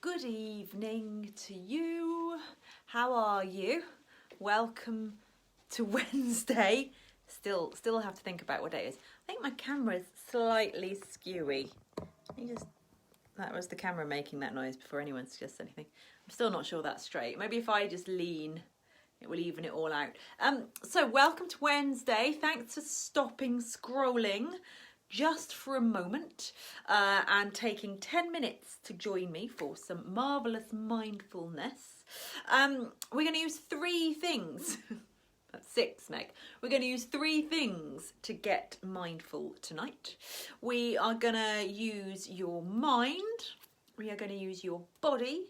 good evening to you. How are you? Welcome to Wednesday. Still have to think about what day it is. I think my camera is slightly skewy. That was the camera making that noise before anyone suggests anything. I'm still not sure that's straight. Maybe if I just lean, it will even it all out. So welcome to Wednesday. Thanks for stopping scrolling just for a moment and taking 10 minutes to join me for some marvellous mindfulness. We're going to use three things. That's 6, Meg. We're going to use 3 things to get mindful tonight. We are going to use your mind, we are going to use your body,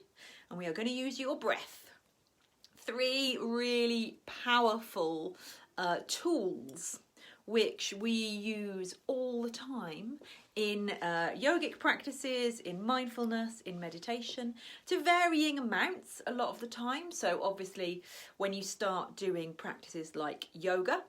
and we are going to use your breath. 3 really powerful tools which we use all the time in yogic practices, in mindfulness, in meditation, to varying amounts a lot of the time. So obviously when you start doing practices like yoga,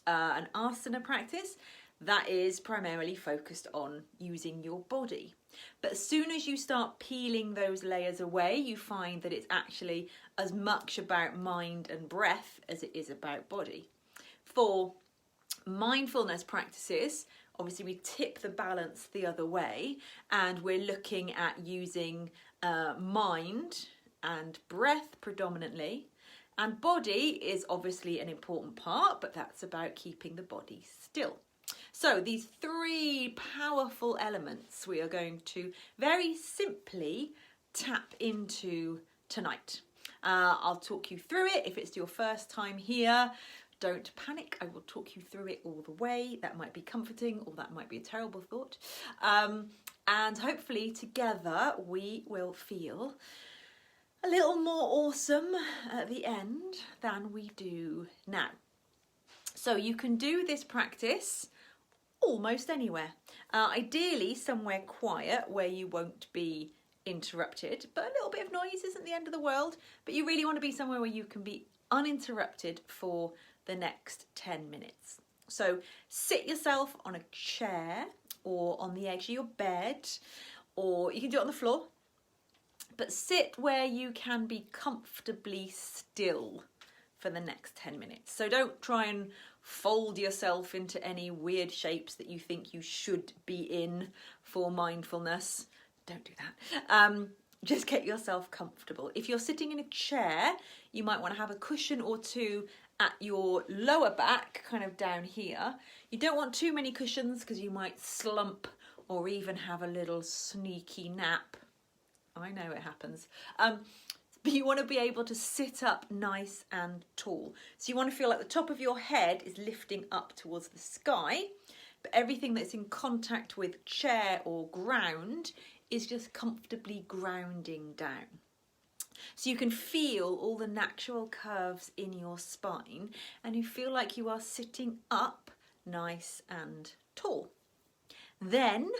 an asana practice, that is primarily focused on using your body. But as soon as you start peeling those layers away, you find that it's actually as much about mind and breath as it is about body. For mindfulness practices, obviously we tip the balance the other way, and we're looking at using mind and breath predominantly, and body is obviously an important part, but that's about keeping the body still. So these 3 powerful elements we are going to very simply tap into tonight. I'll talk you through it. If it's your first time here, don't panic, I will talk you through it all the way. That might be comforting or that might be a terrible thought. And hopefully together we will feel a little more awesome at the end than we do now. So you can do this practice almost anywhere. Ideally somewhere quiet where you won't be interrupted, but a little bit of noise isn't the end of the world. But you really want to be somewhere where you can be uninterrupted for the next 10 minutes. So sit yourself on a chair or on the edge of your bed, or you can do it on the floor, but sit where you can be comfortably still for the next 10 minutes. So don't try and fold yourself into any weird shapes that you think you should be in for mindfulness. Don't do that. Just get yourself comfortable. If you're sitting in a chair, you might want to have a cushion or 2 at your lower back, kind of down here. You don't want too many cushions because you might slump or even have a little sneaky nap. I know it happens. But you want to be able to sit up nice and tall. So you want to feel like the top of your head is lifting up towards the sky, but everything that's in contact with chair or ground is just comfortably grounding down. So you can feel all the natural curves in your spine, and you feel like you are sitting up nice and tall. Then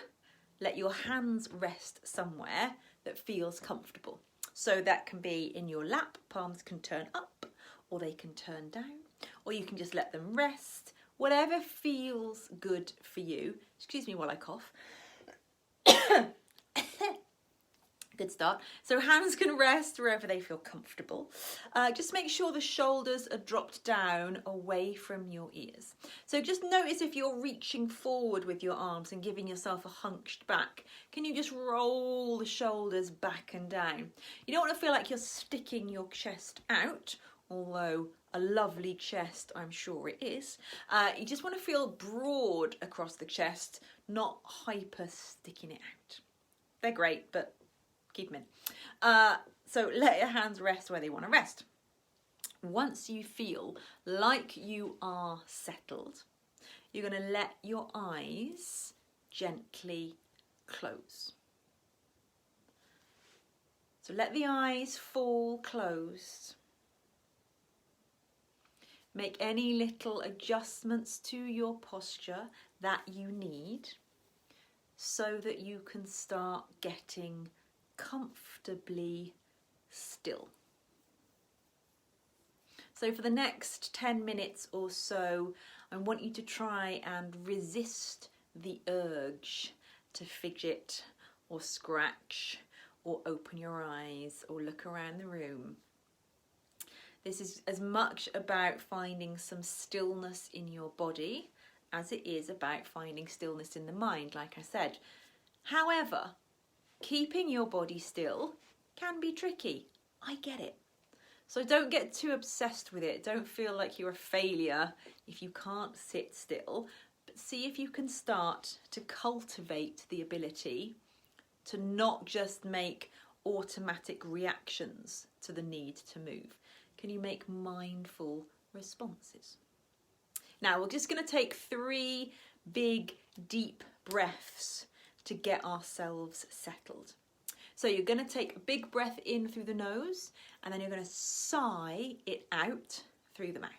let your hands rest somewhere that feels comfortable. So that can be in your lap, palms can turn up or they can turn down, or you can just let them rest, whatever feels good for you. Excuse me while I cough. Good start. So hands can rest wherever they feel comfortable. Just make sure the shoulders are dropped down away from your ears. So just notice if you're reaching forward with your arms and giving yourself a hunched back. Can you just roll the shoulders back and down? You don't want to feel like you're sticking your chest out, although a lovely chest I'm sure it is. You just want to feel broad across the chest, not hyper sticking it out. They're great, but keep them in. So let your hands rest where they want to rest. Once you feel like you are settled, you're going to let your eyes gently close. So let the eyes fall closed. Make any little adjustments to your posture that you need so that you can start getting comfortably still. So for the next 10 minutes or so, I want you to try and resist the urge to fidget or scratch or open your eyes or look around the room. This is as much about finding some stillness in your body as it is about finding stillness in the mind, like I said. However, keeping your body still can be tricky. I get it. So don't get too obsessed with it. Don't feel like you're a failure if you can't sit still. But see if you can start to cultivate the ability to not just make automatic reactions to the need to move. Can you make mindful responses? Now we're just going to take 3 big, deep breaths to get ourselves settled. So you're going to take a big breath in through the nose, and then you're going to sigh it out through the mouth.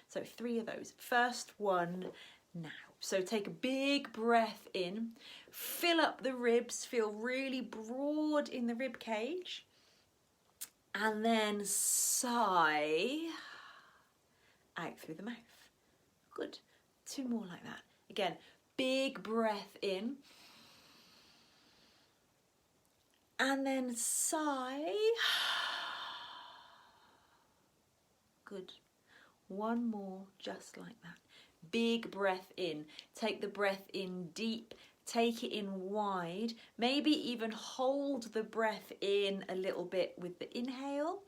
So 3 of those. First one now. So take a big breath in, fill up the ribs, feel really broad in the rib cage, and then sigh out through the mouth. Good. 2 more like that. Again, big breath in, and then sigh. Good. 1 more, just like that. Big breath in. Take the breath in deep. Take it in wide. Maybe even hold the breath in a little bit with the inhale.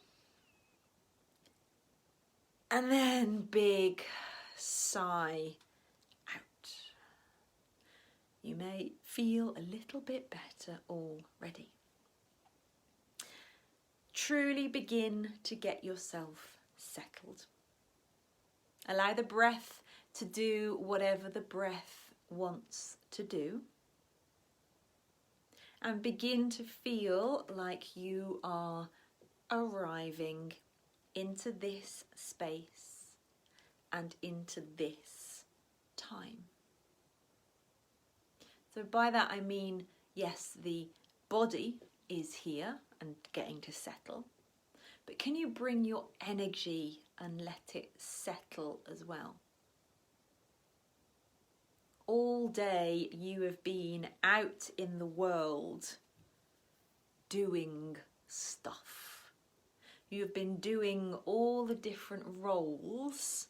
And then big sigh out. You may feel a little bit better already. Truly begin to get yourself settled. Allow the breath to do whatever the breath wants to do. And begin to feel like you are arriving into this space and into this time. So by that I mean, yes, the body is here and getting to settle, but can you bring your energy and let it settle as well? All day you have been out in the world doing stuff. You have been doing all the different roles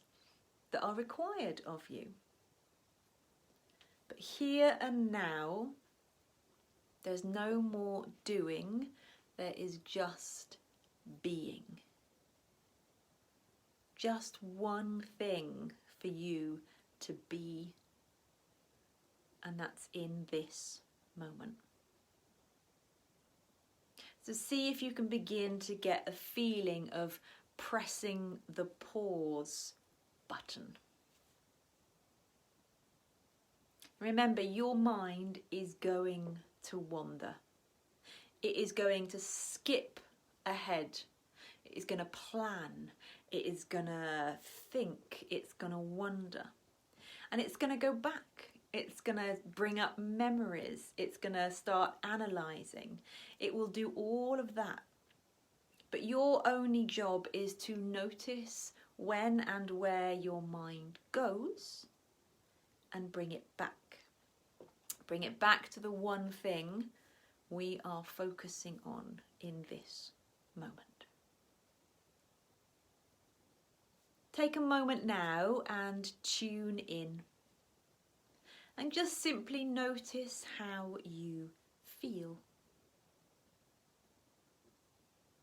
that are required of you. But here and now, there's no more doing, there is just being. Just one thing for you to be, and that's in this moment. So see if you can begin to get a feeling of pressing the pause button. Remember, your mind is going to wander. It is going to skip ahead. It is going to plan. It is going to think. It's going to wonder. And it's going to go back. It's going to bring up memories. It's going to start analysing. It will do all of that. But your only job is to notice when and where your mind goes and bring it back. Bring it back to the one thing we are focusing on in this moment. Take a moment now and tune in. And just simply notice how you feel.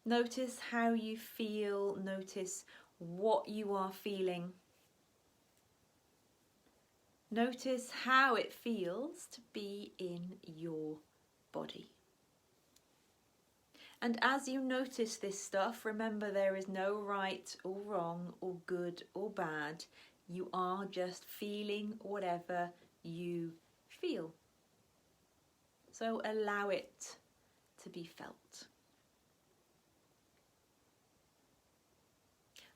Notice how you feel. Notice what you are feeling. Notice how it feels to be in your body. And as you notice this stuff, remember there is no right or wrong or good or bad. You are just feeling whatever you feel. So allow it to be felt.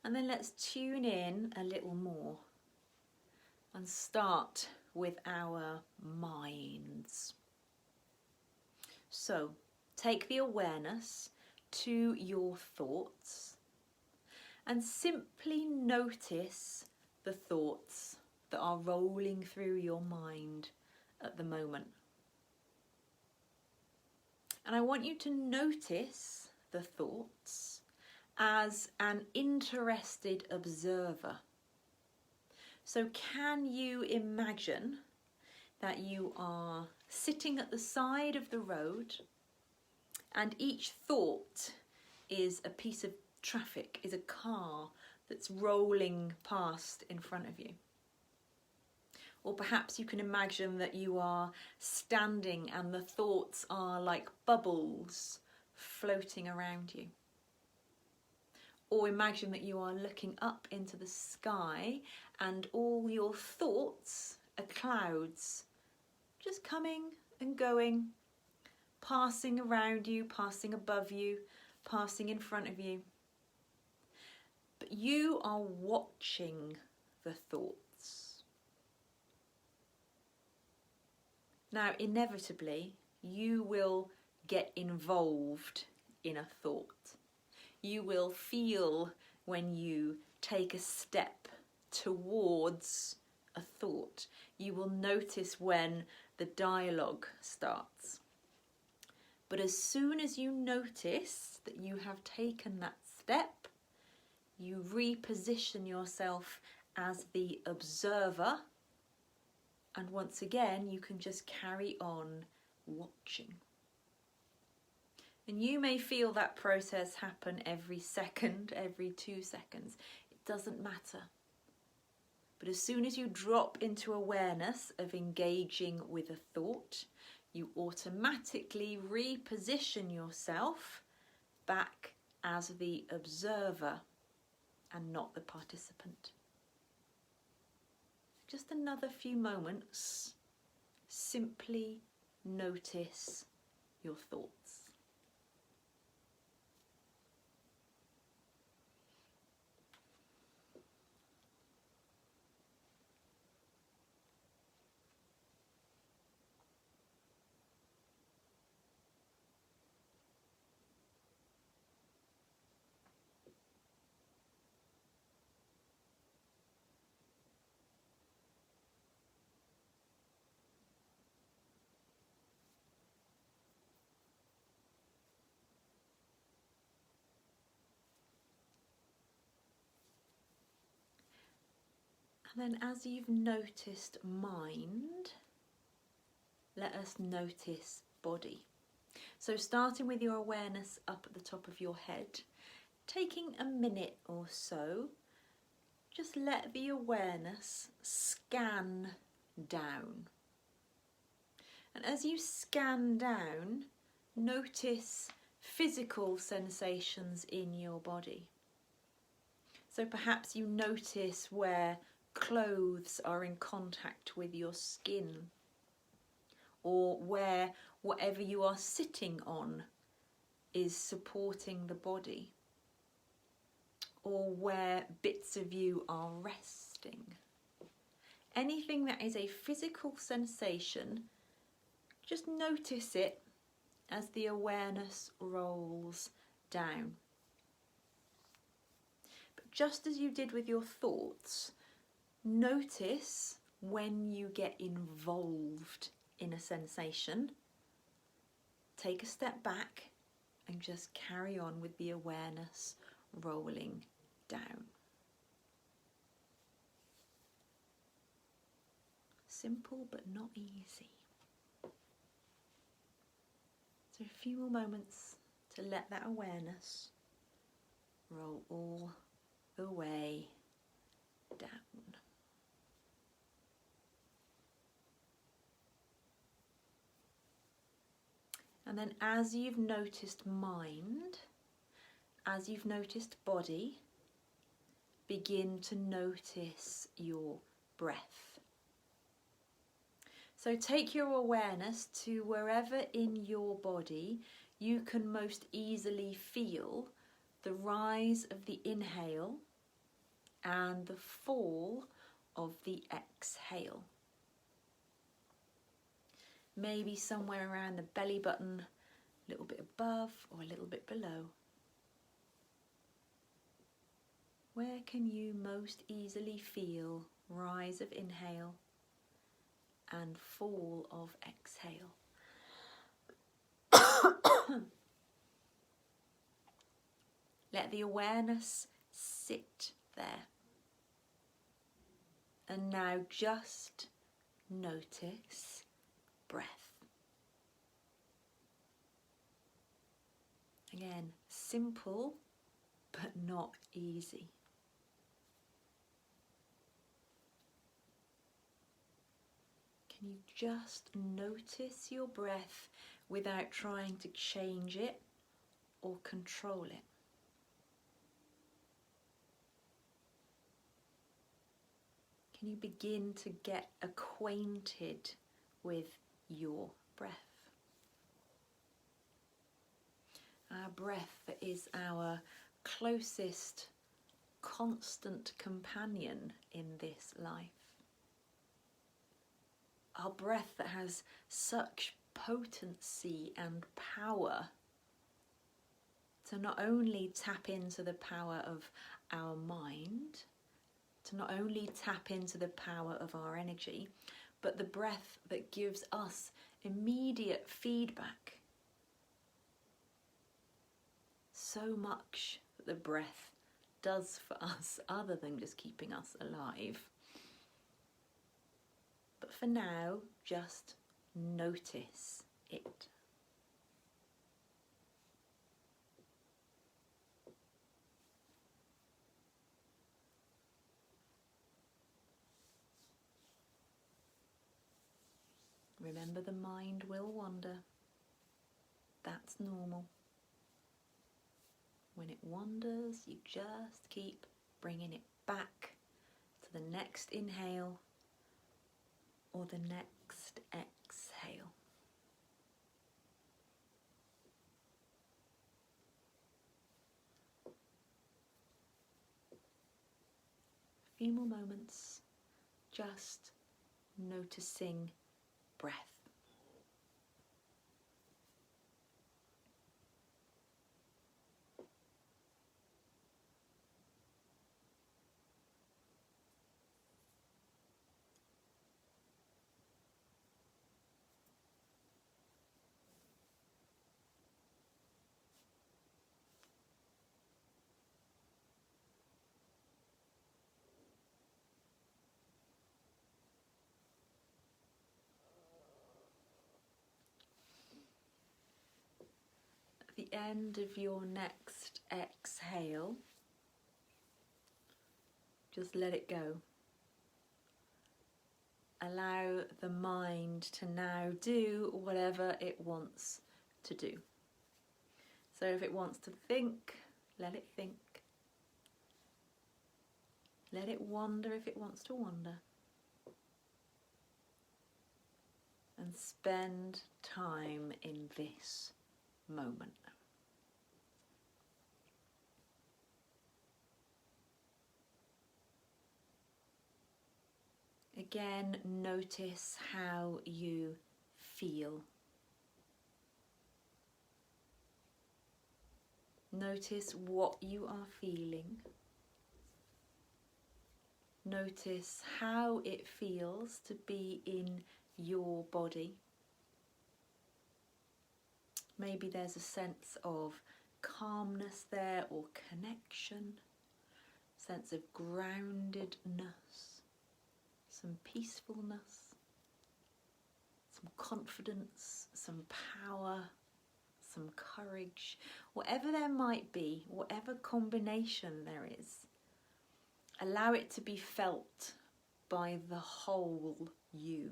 And then let's tune in a little more and start with our minds. So take the awareness to your thoughts and simply notice the thoughts that are rolling through your mind at the moment. And I want you to notice the thoughts as an interested observer. So can you imagine that you are sitting at the side of the road and each thought is a piece of traffic, is a car that's rolling past in front of you? Or perhaps you can imagine that you are standing and the thoughts are like bubbles floating around you. Or imagine that you are looking up into the sky and all your thoughts are clouds, just coming and going, passing around you, passing above you, passing in front of you. But you are watching the thoughts. Now, inevitably, you will get involved in a thought. You will feel when you take a step towards a thought. You will notice when the dialogue starts. But as soon as you notice that you have taken that step, you reposition yourself as the observer. And once again, you can just carry on watching. And you may feel that process happen every second, every 2 seconds. It doesn't matter. But as soon as you drop into awareness of engaging with a thought, you automatically reposition yourself back as the observer and not the participant. Just another few moments, simply notice your thoughts. And then as you've noticed mind, let us notice body. So starting with your awareness up at the top of your head, taking a minute or so, just let the awareness scan down. And as you scan down, notice physical sensations in your body. So perhaps you notice where clothes are in contact with your skin, or where whatever you are sitting on is supporting the body, or where bits of you are resting. Anything that is a physical sensation, just notice it as the awareness rolls down. But just as you did with your thoughts, notice when you get involved in a sensation. Take a step back and just carry on with the awareness rolling down. Simple but not easy. So a few more moments to let that awareness roll all the way down. And then as you've noticed mind, as you've noticed body, begin to notice your breath. So take your awareness to wherever in your body you can most easily feel the rise of the inhale and the fall of the exhale. Maybe somewhere around the belly button, a little bit above or a little bit below. Where can you most easily feel rise of inhale and fall of exhale? Let the awareness sit there. And now just notice breath. Again, simple but not easy. Can you just notice your breath without trying to change it or control it? Can you begin to get acquainted with your breath? Our breath is our closest constant companion in this life. Our breath that has such potency and power to not only tap into the power of our mind, to not only tap into the power of our energy, but the breath that gives us immediate feedback. So much that the breath does for us other than just keeping us alive. But for now, just notice it. Remember, the mind will wander. That's normal. When it wanders, you just keep bringing it back to the next inhale or the next exhale. A few more moments, just noticing breath. At the end of your next exhale, just let it go. Allow the mind to now do whatever it wants to do. So if it wants to think, let it think. Let it wander if it wants to wander. And spend time in this moment. Again, notice how you feel. Notice what you are feeling. Notice how it feels to be in your body. Maybe there's a sense of calmness there, or connection, sense of groundedness, some peacefulness, some confidence, some power, some courage. Whatever there might be, whatever combination there is, allow it to be felt by the whole you.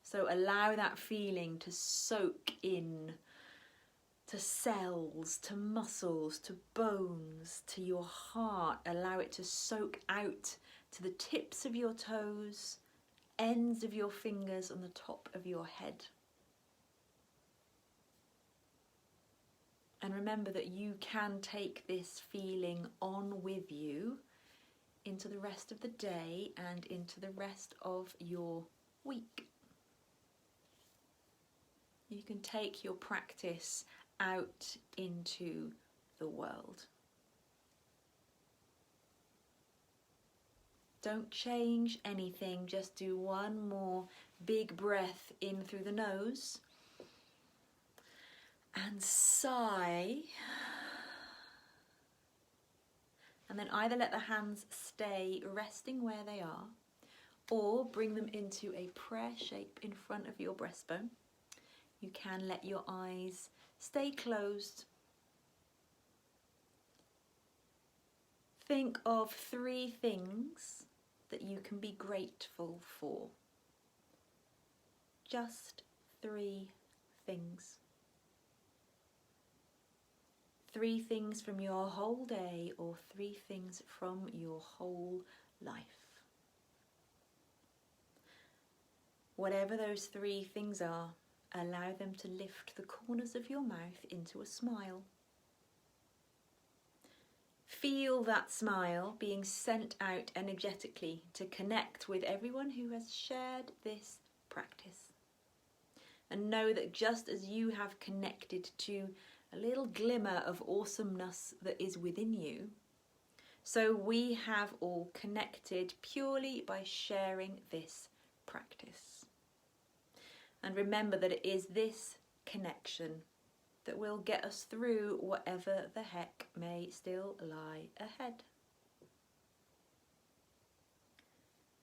So allow that feeling to soak in to cells, to muscles, to bones, to your heart. Allow it to soak out to the tips of your toes, ends of your fingers, and the top of your head. And remember that you can take this feeling on with you into the rest of the day and into the rest of your week. You can take your practice out into the world. Don't change anything, just do one more big breath in through the nose and sigh. and then either let the hands stay resting where they are or bring them into a prayer shape in front of your breastbone. You can let your eyes stay closed. Think of 3 things that you can be grateful for. Just 3 things. 3 things from your whole day or 3 things from your whole life. Whatever those 3 things are, allow them to lift the corners of your mouth into a smile. Feel that smile being sent out energetically to connect with everyone who has shared this practice. And know that just as you have connected to a little glimmer of awesomeness that is within you, so we have all connected purely by sharing this practice. And remember that it is this connection that will get us through whatever the heck may still lie ahead.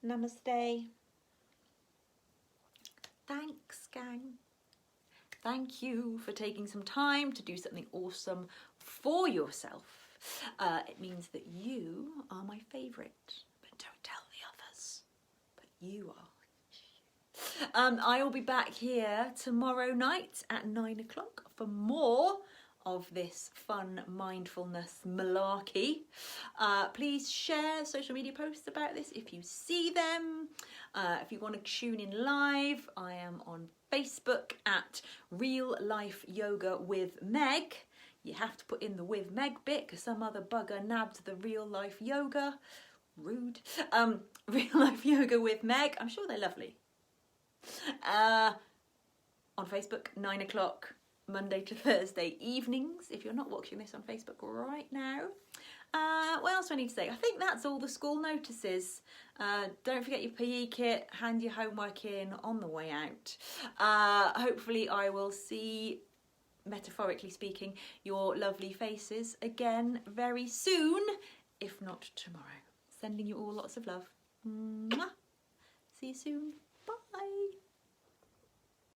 Namaste. Thanks, gang. Thank you for taking some time to do something awesome for yourself. It means that you are my favourite, but don't tell the others, but you are. I will be back here tomorrow night at 9 o'clock for more of this fun mindfulness malarkey. Please share social media posts about this if you see them. If you want to tune in live, I am on Facebook at Real Life Yoga with Meg. You have to put in the with Meg bit because some other bugger nabbed the Real Life Yoga. Rude. Real Life Yoga with Meg. I'm sure they're lovely. On Facebook, 9 o'clock, Monday to Thursday evenings, if you're not watching this on Facebook right now. What else do I need to say? I think that's all the school notices. Don't forget your PE kit, hand your homework in on the way out. Hopefully I will see, metaphorically speaking, your lovely faces again very soon, if not tomorrow. Sending you all lots of love. Mwah. See you soon. Bye.